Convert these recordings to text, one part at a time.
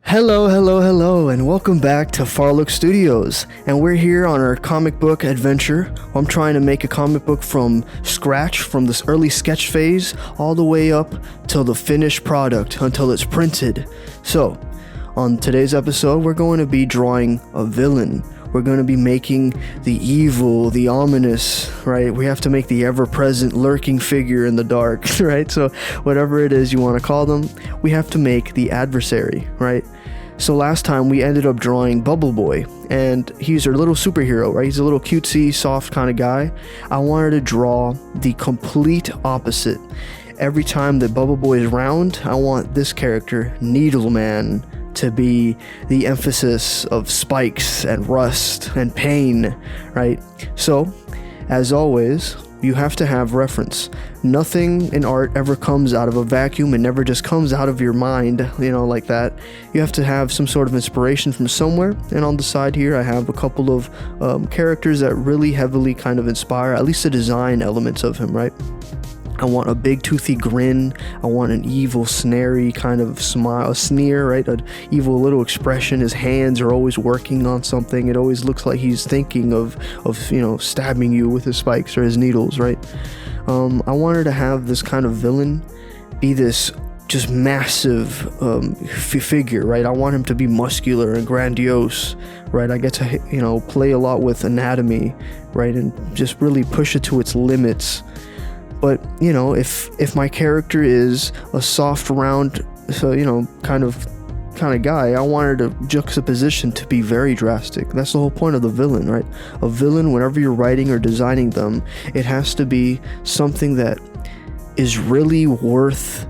Hello, and welcome back to Farlook Studios. And we're here on our comic book adventure. I'm trying to make a comic book from scratch, from this early sketch phase, all the way up till the finished product, until it's printed. So, on today's episode, we're going to be drawing a villain. We're going to be making the evil, the ominous, right? We have to make the ever-present lurking figure in the dark, right? So whatever it is you want to call them, we have to make the adversary, right? So last time we ended up drawing Bubble Boy, and he's our little superhero, right? He's a little cutesy, soft kind of guy. I wanted to draw the complete opposite. Every time that Bubble Boy is around, I want this character, Needleman, to be the emphasis of spikes and rust and pain, right? So, as always, you have to have reference. Nothing in art ever comes out of a vacuum. It never just comes out of your mind, like that. You have to have some sort of inspiration from somewhere. And on the side here, I have a couple of characters that really heavily kind of inspire, at least the design elements of him, right? I want a big toothy grin. I want an evil, snary kind of smile, a sneer, right? An evil little expression. His hands are always working on something. It always looks like he's thinking of stabbing you with his spikes or his needles, right? I wanted to have this kind of villain be this just massive figure, right? I want him to be muscular and grandiose, right? I get to, play a lot with anatomy, right? And just really push it to its limits. But, if my character is a soft, round, kind of guy, I wanted a juxtaposition to be very drastic. That's the whole point of the villain, right? A villain, whenever you're writing or designing them, it has to be something that is really worth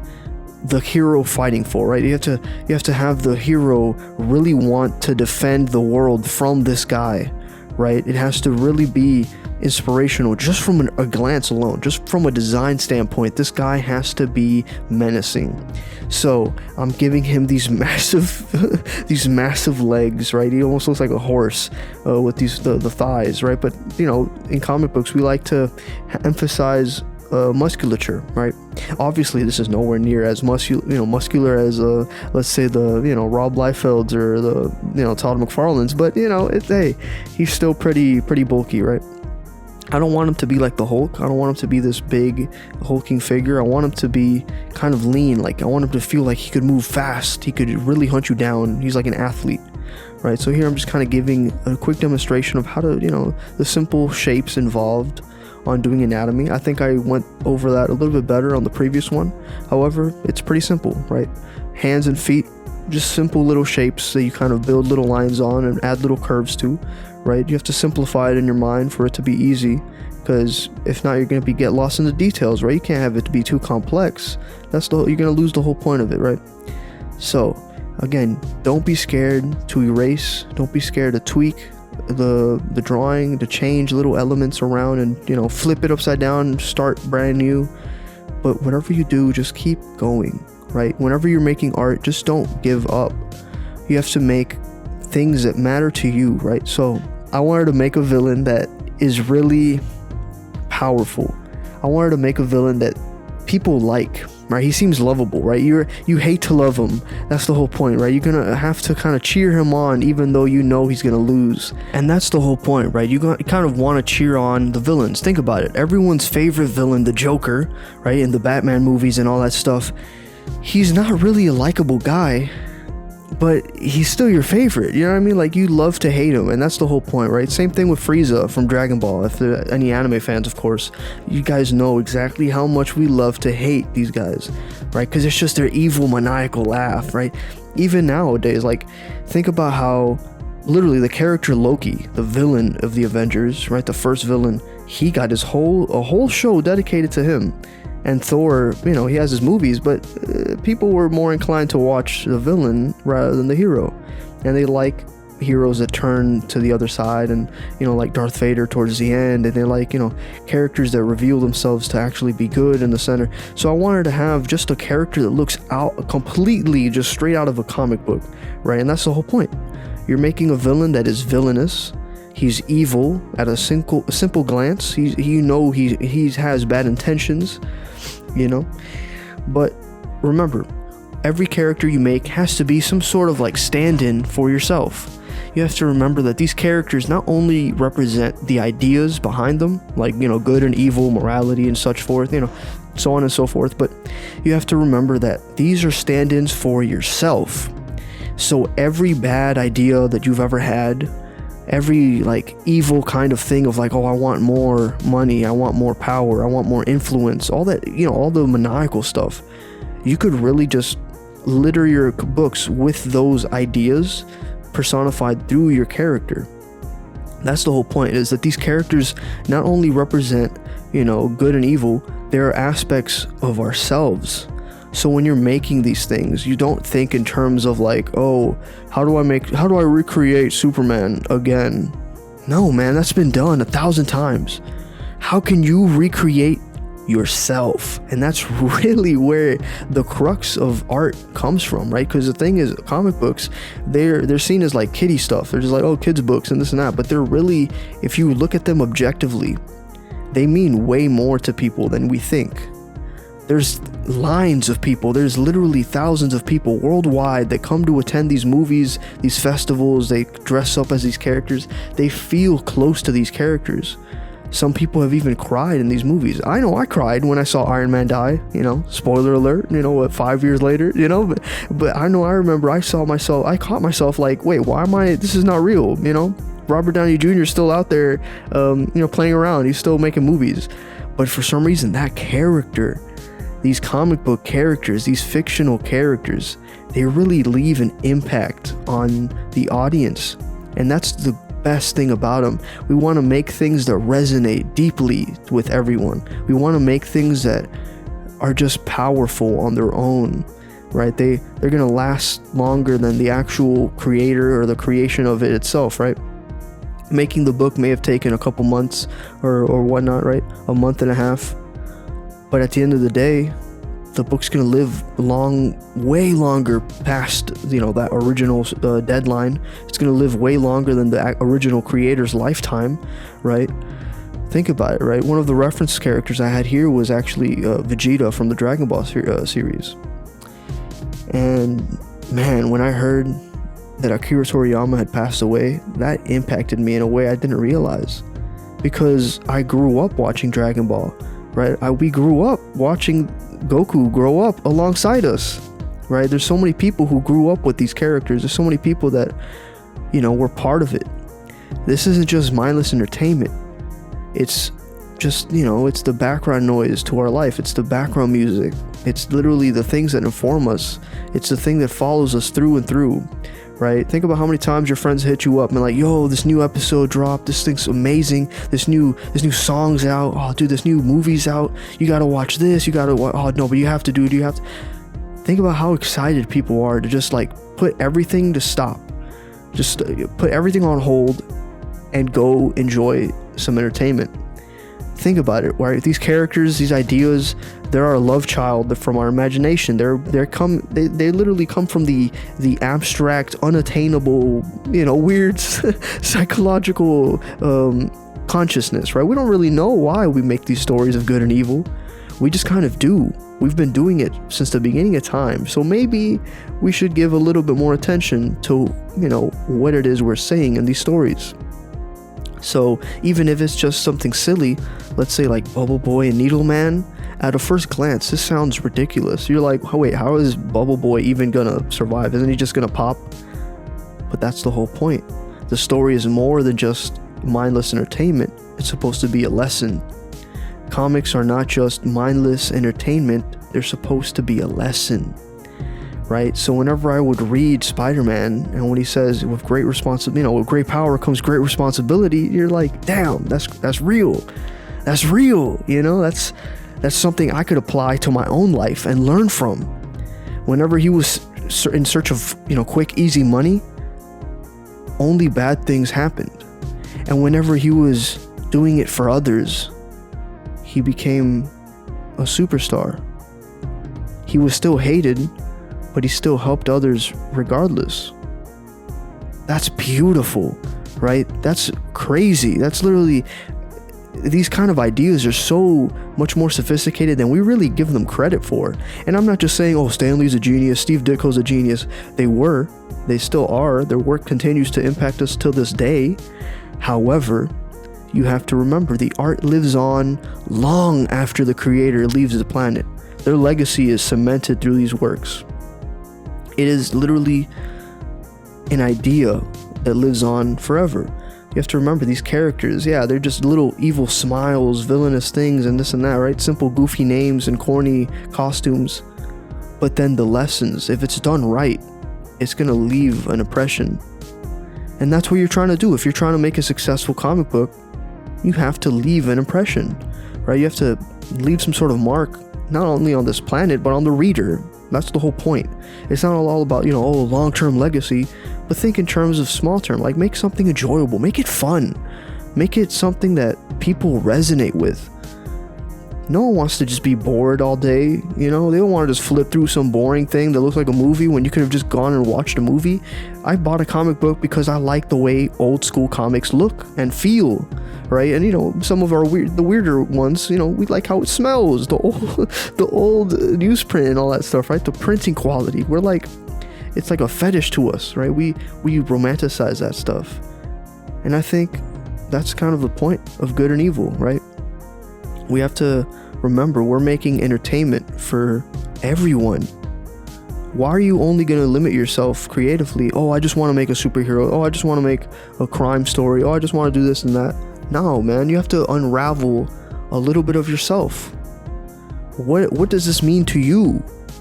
the hero fighting for, right? You have to have the hero really want to defend the world from this guy, right? It has to really be inspirational just from a glance alone, just from a design standpoint. This guy has to be menacing. So I'm giving him these massive legs, right? He almost looks like a horse with the thighs, right? But in comic books we like to emphasize musculature, right? Obviously this is nowhere near as muscular as let's say the Rob Liefelds or the Todd McFarlane's, but he's still pretty bulky, right? I don't want him to be like the Hulk. I don't want him to be this big hulking figure. I want him to be kind of lean. Like I want him to feel like he could move fast. He could really hunt you down. He's like an athlete, right? So here I'm just kind of giving a quick demonstration of how to, the simple shapes involved on doing anatomy. I think I went over that a little bit better on the previous one. However, it's pretty simple, right? Hands and feet, just simple little shapes that you kind of build little lines on and add little curves to, right? You have to simplify it in your mind for it to be easy, because if not, you're going to get lost in the details, right? You can't have it to be too complex. You're going to lose the whole point of it, right? So again, don't be scared to erase. Don't be scared to tweak the drawing, to change little elements around and flip it upside down and start brand new. But whatever you do, just keep going, right? Whenever you're making art, just don't give up. You have to make things that matter to you, right? So I wanted to make a villain that is really powerful. I wanted to make a villain that people like, right? He seems lovable, right? You hate to love him. That's the whole point, right? You're gonna have to kind of cheer him on even though he's gonna lose. And that's the whole point, right? You kind of want to cheer on the villains. Think about it. Everyone's favorite villain, the Joker, right? In the Batman movies and all that stuff, he's not really a likable guy, but he's still your favorite. You know what I mean? Like, you love to hate him, and that's the whole point, right? Same thing with Frieza from Dragon Ball. If there are any anime fans, of course, you guys know exactly how much we love to hate these guys, right? Because it's just their evil, maniacal laugh, right? Even nowadays, like, think about how literally the character Loki, the villain of the Avengers, right? The first villain, he got a whole show dedicated to him. And Thor, he has his movies, but people were more inclined to watch the villain rather than the hero. And they like heroes that turn to the other side, and, like Darth Vader towards the end. And they like, characters that reveal themselves to actually be good in the center. So I wanted to have just a character that looks out completely just straight out of a comic book, right? And that's the whole point. You're making a villain that is villainous. He's evil at a simple glance. He has bad intentions, But remember, every character you make has to be some sort of like stand-in for yourself. You have to remember that these characters not only represent the ideas behind them, like, good and evil, morality and such forth, so on and so forth, but you have to remember that these are stand-ins for yourself. So every bad idea that you've ever had, every like evil kind of thing of like, oh, I want more money, I want more power, I want more influence, all that, all the maniacal stuff, you could really just litter your books with those ideas personified through your character. That's the whole point, is that these characters not only represent, good and evil, they're aspects of ourselves. So when you're making these things, you don't think in terms of like, oh, how do I recreate Superman again? No, man, that's been done 1,000 times. How can you recreate yourself? And that's really where the crux of art comes from, right? Because the thing is, comic books, they're seen as like kiddie stuff. They're just like, oh, kids books and this and that, but they're really, if you look at them objectively, they mean way more to people than we think. There's lines of people, there's literally thousands of people worldwide that come to attend these movies, these festivals, they dress up as these characters, they feel close to these characters. Some people have even cried in these movies. I know I cried when I saw Iron Man die, spoiler alert, 5 years later, but I remember I caught myself like, wait, this is not real, Robert Downey Jr. is still out there, playing around, he's still making movies. But for some reason, that character, these comic book characters, these fictional characters, they really leave an impact on the audience. And that's the best thing about them. We want to make things that resonate deeply with everyone. We want to make things that are just powerful on their own, right? They're going to last longer than the actual creator or the creation of it itself, right? Making the book may have taken a couple months or whatnot, right? A month and a half. But at the end of the day, the book's going to live way longer past, that original deadline. It's going to live way longer than the original creator's lifetime, right? Think about it, right? One of the reference characters I had here was actually Vegeta from the Dragon Ball series. And man, when I heard that Akira Toriyama had passed away, that impacted me in a way I didn't realize. Because I grew up watching Dragon Ball, right? We grew up watching Goku grow up alongside us, right? There's so many people who grew up with these characters. There's so many people that, were part of it. This isn't just mindless entertainment. It's just, it's the background noise to our life. It's the background music. It's literally the things that inform us. It's the thing that follows us through and through, right? Think about how many times your friends hit you up and like, yo, this new episode dropped, this thing's amazing, this new song's out, oh dude, this new movie's out, you gotta watch this, oh no, but you have to. Think about how excited people are to just like put everything to stop, just put everything on hold and go enjoy some entertainment. Think about it, right? These characters, these ideas, they're our love child from our imagination. They literally come from the abstract, unattainable, weird psychological consciousness, right? We don't really know why we make these stories of good and evil. We just kind of do. We've been doing it since the beginning of time. So maybe we should give a little bit more attention to, what it is we're saying in these stories. So even if it's just something silly, let's say like Bubble Boy and Needle Man, at a first glance, this sounds ridiculous. You're like, oh, wait, how is Bubble Boy even gonna survive? Isn't he just gonna pop? But that's the whole point. The story is more than just mindless entertainment. It's supposed to be a lesson. Comics are not just mindless entertainment, they're supposed to be a lesson, right? So whenever I would read Spider-Man, and when he says with great with great power comes great responsibility, you're like, damn, that's real. That's real, that's something I could apply to my own life and learn from. Whenever he was in search of, quick, easy money, only bad things happened. And whenever he was doing it for others, he became a superstar. He was still hated, but he still helped others regardless. That's beautiful, right? That's crazy. That's literally, these kind of ideas are so much more sophisticated than we really give them credit for. And I'm not just saying, oh, Stan Lee's a genius, Steve Ditko's a genius. They still are. Their work continues to impact us till this day. However, you have to remember, the art lives on long after the creator leaves the planet. Their legacy is cemented through these works. It is literally an idea that lives on forever. You have to remember, these characters, yeah, they're just little evil smiles, villainous things, and this and that, right? Simple, goofy names and corny costumes. But then the lessons, if it's done right, it's gonna leave an impression. And that's what you're trying to do. If you're trying to make a successful comic book, you have to leave an impression, right? You have to leave some sort of mark, not only on this planet, but on the reader. That's the whole point. It's not all about, long-term legacy, but think in terms of small-term. Like, make something enjoyable, make it fun, make it something that people resonate with. No one wants to just be bored all day, They don't want to just flip through some boring thing that looks like a movie when you could have just gone and watched a movie. I bought a comic book because I like the way old school comics look and feel, right? And some of the weirder ones, we like how it smells, the old newsprint and all that stuff, right? The printing quality. We're like, it's like a fetish to us, right? We romanticize that stuff. And I think that's kind of the point of good and evil, right? We have to remember, we're making entertainment for everyone. Why are you only going to limit yourself creatively? Oh, I just want to make a superhero. Oh, I just want to make a crime story. Oh, I just want to do this and that. No, man, you have to unravel a little bit of yourself. What does this mean to you?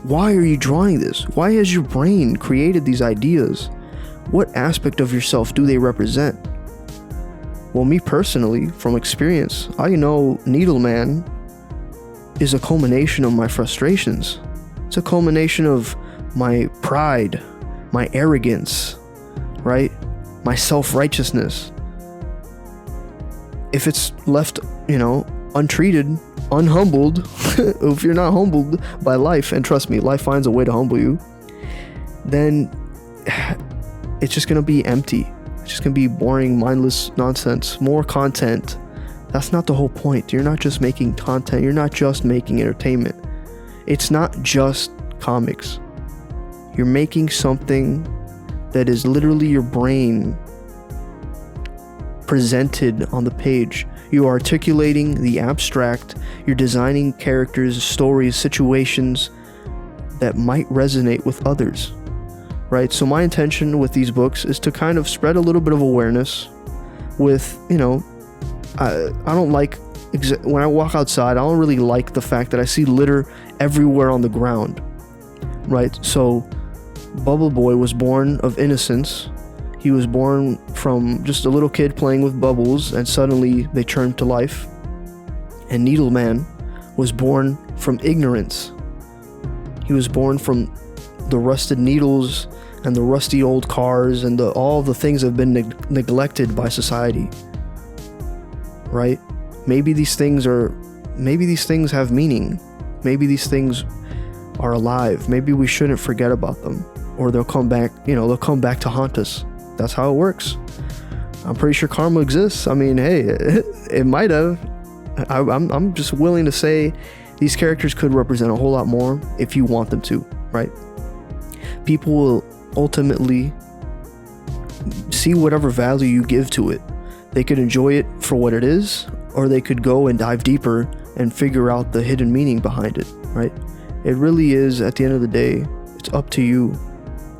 Why are you drawing this? Why has your brain created these ideas? What aspect of yourself do they represent? Well, me personally, from experience, I know Needleman is a culmination of my frustrations. It's a culmination of my pride, my arrogance, right? My self-righteousness. If it's left, untreated, unhumbled, if you're not humbled by life, and trust me, life finds a way to humble you, then it's just gonna be empty. It's just gonna be boring, mindless nonsense, more content. That's not the whole point. You're not just making content. You're not just making entertainment. It's not just comics. You're making something that is literally your brain presented on the page. You are articulating the abstract. You're designing characters, stories, situations that might resonate with others, right? So my intention with these books is to kind of spread a little bit of awareness with, I don't like, when I walk outside, I don't really like the fact that I see litter everywhere on the ground, right? So Bubble Boy was born of innocence. He was born from just a little kid playing with bubbles, and suddenly they turned to life. And Needleman was born from ignorance. He was born from the rusted needles and the rusty old cars and all the things that have been neglected by society, right? Maybe these things have meaning. Maybe these things are alive. Maybe we shouldn't forget about them, or they'll come back, they'll come back to haunt us. That's how it works. I'm pretty sure karma exists. I mean, hey, it might have. I'm just willing to say these characters could represent a whole lot more if you want them to, right? People will ultimately see whatever value you give to it. They could enjoy it for what it is, or they could go and dive deeper and figure out the hidden meaning behind it, right? It really is, at the end of the day, it's up to you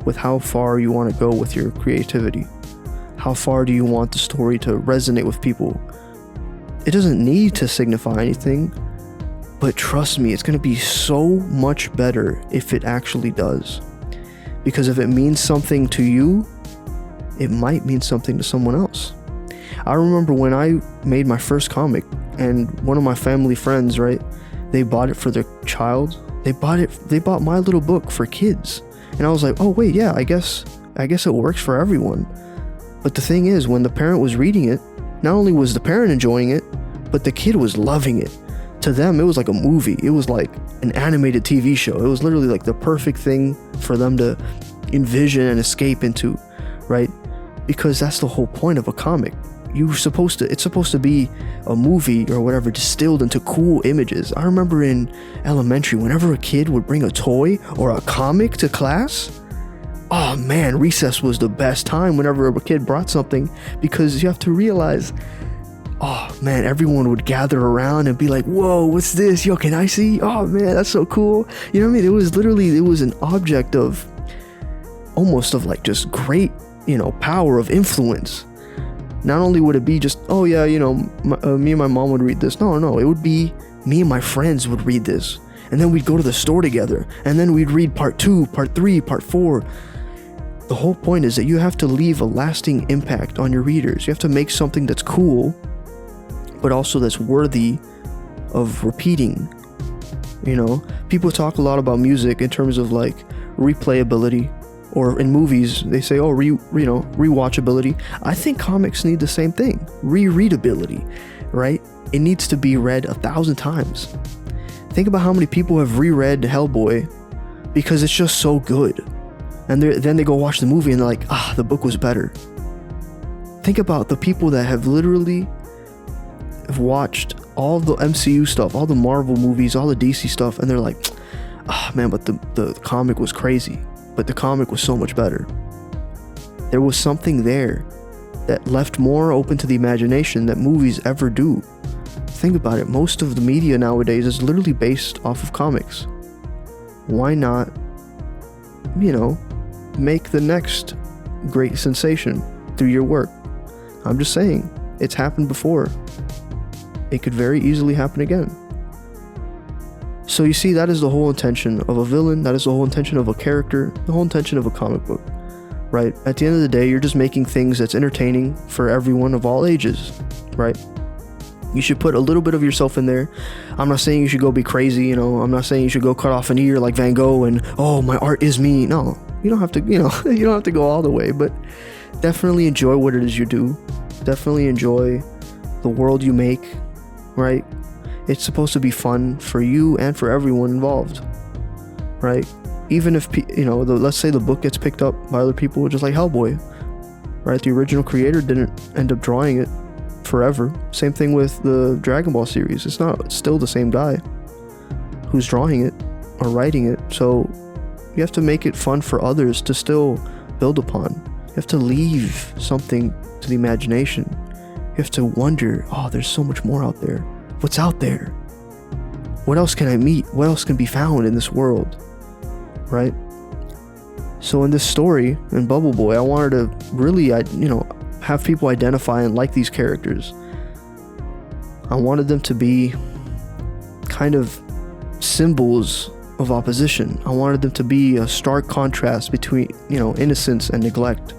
with how far you want to go with your creativity. How far do you want the story to resonate with people? It doesn't need to signify anything, but trust me, it's going to be so much better if it actually does. Because if it means something to you, it might mean something to someone else. I remember when I made my first comic, and one of my family friends, right, they bought it for their child. They bought my little book for kids. And I was like, oh wait, yeah, I guess it works for everyone. But the thing is, when the parent was reading it, not only was the parent enjoying it, but the kid was loving it. To them, it was like a movie. It was like an animated TV show. It was literally like the perfect thing for them to envision and escape into, right? Because that's the whole point of a comic. it's supposed to be a movie or whatever distilled into cool images. I remember in elementary, whenever a kid would bring a toy or a comic to class, oh man, recess was the best time whenever a kid brought something, because you have to realize, oh man, everyone would gather around and be like, whoa, what's this? Yo, can I see? Oh man, that's so cool. You know what I mean? It was an object of almost of like just great, power of influence. Not only would it be just, oh yeah, me and my mom would read this. No, it would be me and my friends would read this. And then we'd go to the store together. And then we'd read part 2, part 3, part 4. The whole point is that you have to leave a lasting impact on your readers. You have to make something that's cool, but also that's worthy of repeating. People talk a lot about music in terms of like replayability. Or in movies, they say, oh, rewatchability. I think comics need the same thing. Rereadability, right? It needs to be read 1,000 times. Think about how many people have reread Hellboy because it's just so good. And then they go watch the movie and they're like, the book was better. Think about the people that have literally watched all the MCU stuff, all the Marvel movies, all the DC stuff, and they're like, man, but the comic was crazy. But the comic was so much better. There was something there that left more open to the imagination that movies ever do. Think about it. Most of the media nowadays is literally based off of comics. Why not, make the next great sensation through your work? I'm just saying, it's happened before. It could very easily happen again. So you see, that is the whole intention of a villain, that is the whole intention of a character, the whole intention of a comic book, right? At the end of the day, you're just making things that's entertaining for everyone of all ages, right? You should put a little bit of yourself in there. I'm not saying you should go be crazy, I'm not saying you should go cut off an ear like Van Gogh and, oh, my art is me. No, you don't have to, you don't have to go all the way, but definitely enjoy what it is you do. Definitely enjoy the world you make, right? It's supposed to be fun for you and for everyone involved, right? Even if, let's say the book gets picked up by other people, just like Hellboy, right? The original creator didn't end up drawing it forever. Same thing with the Dragon Ball series. It's still the same guy who's drawing it or writing it. So you have to make it fun for others to still build upon. You have to leave something to the imagination. You have to wonder, oh, there's so much more out there. What's out there? What else can I meet? What else can be found in this world? Right? So in this story, in Bubble Boy, I wanted to really, have people identify and like these characters. I wanted them to be kind of symbols of opposition. I wanted them to be a stark contrast between, innocence and neglect.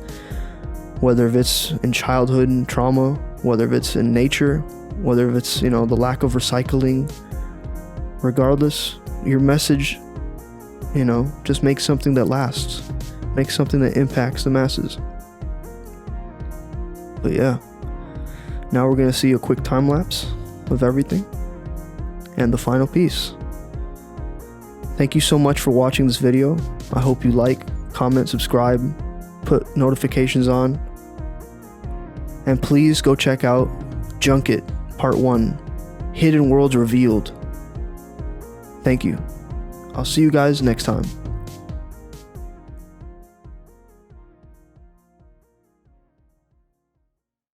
Whether it's in childhood and trauma, whether it's in nature, whether it's, the lack of recycling. Regardless, your message, just make something that lasts. Make something that impacts the masses. But yeah, now we're going to see a quick time lapse of everything and the final piece. Thank you so much for watching this video. I hope you like, comment, subscribe, put notifications on. And please go check out Junket Part 1, Hidden Worlds Revealed. Thank you. I'll see you guys next time.